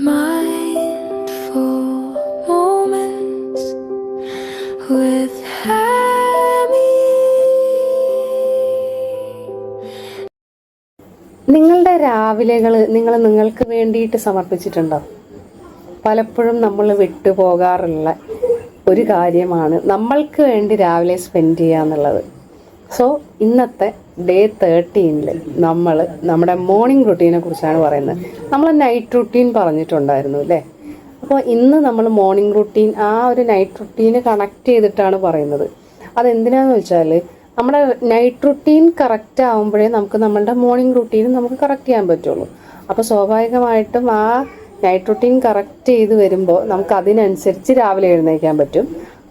mindful moments with Hammy. നിങ്ങളുടെ രാവിലെകൾ നിങ്ങൾ നിങ്ങൾക്ക് വേണ്ടിയിട്ട് സമർപ്പിച്ചിട്ടുണ്ടോ? പലപ്പോഴും നമ്മൾ വിട്ടുപോകാറുള്ള ഒരു കാര്യമാണ് നമ്മൾക്ക് വേണ്ടി രാവിലെ സ്പെൻഡ് ചെയ്യുക എന്നുള്ളത്. സോ ഇന്നത്തെ ഡേ 13 നമ്മൾ നമ്മുടെ മോർണിംഗ് റുട്ടീനെ കുറിച്ചാണ് പറയുന്നത്. നമ്മൾ നൈറ്റ് റുട്ടീൻ പറഞ്ഞിട്ടുണ്ടായിരുന്നു അല്ലേ? അപ്പോൾ ഇന്ന് നമ്മൾ മോർണിംഗ് റുട്ടീൻ ആ ഒരു നൈറ്റ് റുട്ടീന് കണക്ട് ചെയ്തിട്ടാണ് പറയുന്നത്. അതെന്തിനാന്ന് വെച്ചാൽ നമ്മുടെ നൈറ്റ് റുട്ടീൻ കറക്റ്റ് ആകുമ്പോഴേ നമുക്ക് നമ്മളുടെ മോർണിംഗ് റുട്ടീൻ നമുക്ക് കറക്റ്റ് ചെയ്യാൻ പറ്റുള്ളൂ. അപ്പോൾ സ്വാഭാവികമായിട്ടും ആ നൈറ്റ് റുട്ടീൻ കറക്റ്റ് ചെയ്ത് വരുമ്പോൾ നമുക്ക് അതിനനുസരിച്ച് രാവിലെ എഴുന്നേൽക്കാൻ പറ്റും.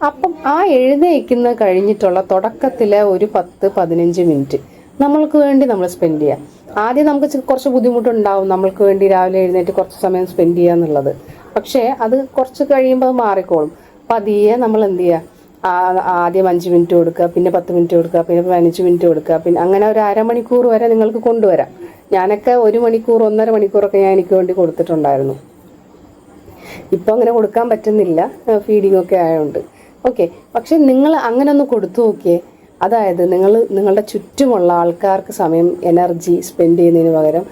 അപ്പം ആ എഴുന്നേൽക്കുന്ന കഴിഞ്ഞിട്ടുള്ള തുടക്കത്തിലെ ഒരു 10-15 മിനിറ്റ് നമ്മൾക്ക് വേണ്ടി നമ്മൾ സ്പെൻഡ് ചെയ്യാം. ആദ്യം നമുക്ക് കുറച്ച് ബുദ്ധിമുട്ടുണ്ടാവും നമ്മൾക്ക് വേണ്ടി രാവിലെ എഴുന്നേറ്റ് കുറച്ച് സമയം സ്പെൻഡ് ചെയ്യുക എന്നുള്ളത്. പക്ഷേ അത് കുറച്ച് കഴിയുമ്പോൾ മാറിക്കോളും. പതിയെ നമ്മൾ എന്ത് ചെയ്യുക, ആദ്യം 5 മിനിറ്റ് കൊടുക്കുക, പിന്നെ 10 മിനിറ്റ് കൊടുക്കുക, പിന്നെ 15 മിനിറ്റ് കൊടുക്കുക, പിന്നെ അങ്ങനെ ഒരു അരമണിക്കൂർ വരെ നിങ്ങൾക്ക് കൊണ്ടുവരാം. ഞാനൊക്കെ 1 മണിക്കൂർ 1.5 മണിക്കൂറൊക്കെ ഞാൻ എനിക്ക് വേണ്ടി കൊടുത്തിട്ടുണ്ടായിരുന്നു. ഇപ്പോൾ അങ്ങനെ കൊടുക്കാൻ പറ്റുന്നില്ല, ഫീഡിംഗ് ഒക്കെ ആയതുകൊണ്ട്. ഓക്കെ, പക്ഷെ നിങ്ങൾ അങ്ങനെ ഒന്ന് കൊടുത്തു നോക്കിയേ. അതായത് നിങ്ങളുടെ ചുറ്റുമുള്ള ആൾക്കാർക്ക് സമയം എനർജി സ്പെൻഡ് ചെയ്യുന്നതിന് പകരം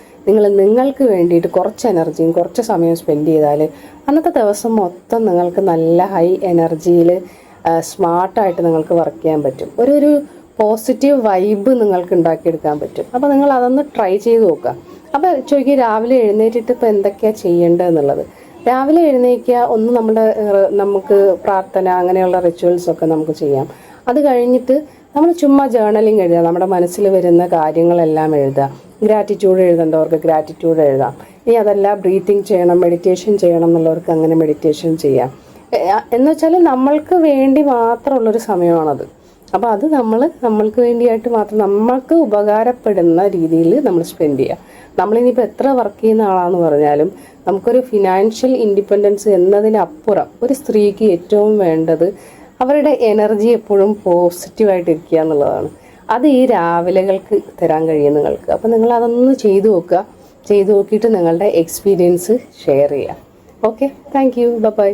നിങ്ങൾക്ക് വേണ്ടിയിട്ട് കുറച്ച് എനർജിയും കുറച്ച് സമയം സ്പെൻഡ് ചെയ്താൽ അന്നത്തെ ദിവസം മൊത്തം നിങ്ങൾക്ക് നല്ല ഹൈ എനർജിയിൽ സ്മാർട്ടായിട്ട് നിങ്ങൾക്ക് വർക്ക് ചെയ്യാൻ പറ്റും. ഒരു പോസിറ്റീവ് വൈബ് നിങ്ങൾക്ക് ഉണ്ടാക്കിയെടുക്കാൻ പറ്റും. അപ്പോൾ നിങ്ങൾ അതൊന്ന് ട്രൈ ചെയ്ത് നോക്കുക. അപ്പോൾ ചോദിക്കുക രാവിലെ എഴുന്നേറ്റിട്ട് ഇപ്പോൾ എന്തൊക്കെയാണ് ചെയ്യേണ്ടതെന്നുള്ളത്. രാവിലെ എഴുന്നേൽക്കുക, ഒന്ന് നമുക്ക് പ്രാർത്ഥന അങ്ങനെയുള്ള റിച്വൽസൊക്കെ നമുക്ക് ചെയ്യാം. അത് കഴിഞ്ഞിട്ട് നമ്മൾ ചുമ്മാ ജേർണലിങ് എഴുതുക, നമ്മുടെ മനസ്സിൽ വരുന്ന കാര്യങ്ങളെല്ലാം എഴുതുക. ഗ്രാറ്റിറ്റ്യൂഡ് എഴുതേണ്ടവർക്ക് ഗ്രാറ്റിറ്റ്യൂഡ് എഴുതാം. ഇനി അതല്ല ബ്രീത്തിങ് ചെയ്യണം, മെഡിറ്റേഷൻ ചെയ്യണം എന്നുള്ളവർക്ക് അങ്ങനെ മെഡിറ്റേഷൻ ചെയ്യാം. എന്ന് വെച്ചാൽ നമ്മൾക്ക് വേണ്ടി മാത്രമുള്ളൊരു സമയമാണത്. അപ്പോൾ അത് നമ്മൾക്ക് വേണ്ടിയായിട്ട് മാത്രം നമ്മൾക്ക് ഉപകാരപ്പെടുന്ന രീതിയിൽ നമ്മൾ സ്പെൻഡ് ചെയ്യുക. നമ്മളിനിയിപ്പോൾ എത്ര വർക്ക് ചെയ്യുന്ന ആളാണെന്ന് പറഞ്ഞാലും നമുക്കൊരു ഫിനാൻഷ്യൽ ഇൻഡിപെൻഡൻസ് എന്നതിനപ്പുറം ഒരു സ്ത്രീക്ക് ഏറ്റവും വേണ്ടത് അവരുടെ എനർജി എപ്പോഴും പോസിറ്റീവായിട്ടിരിക്കുക എന്നുള്ളതാണ്. അത് ഈ രാവിലെകൾക്ക് തരാൻ കഴിയും നിങ്ങൾക്ക്. അപ്പോൾ നിങ്ങൾ അതൊന്ന് ചെയ്തു നോക്കുക. ചെയ്തു നോക്കിയിട്ട് നിങ്ങളുടെ എക്സ്പീരിയൻസ് ഷെയർ ചെയ്യുക. Okay, thank you, by.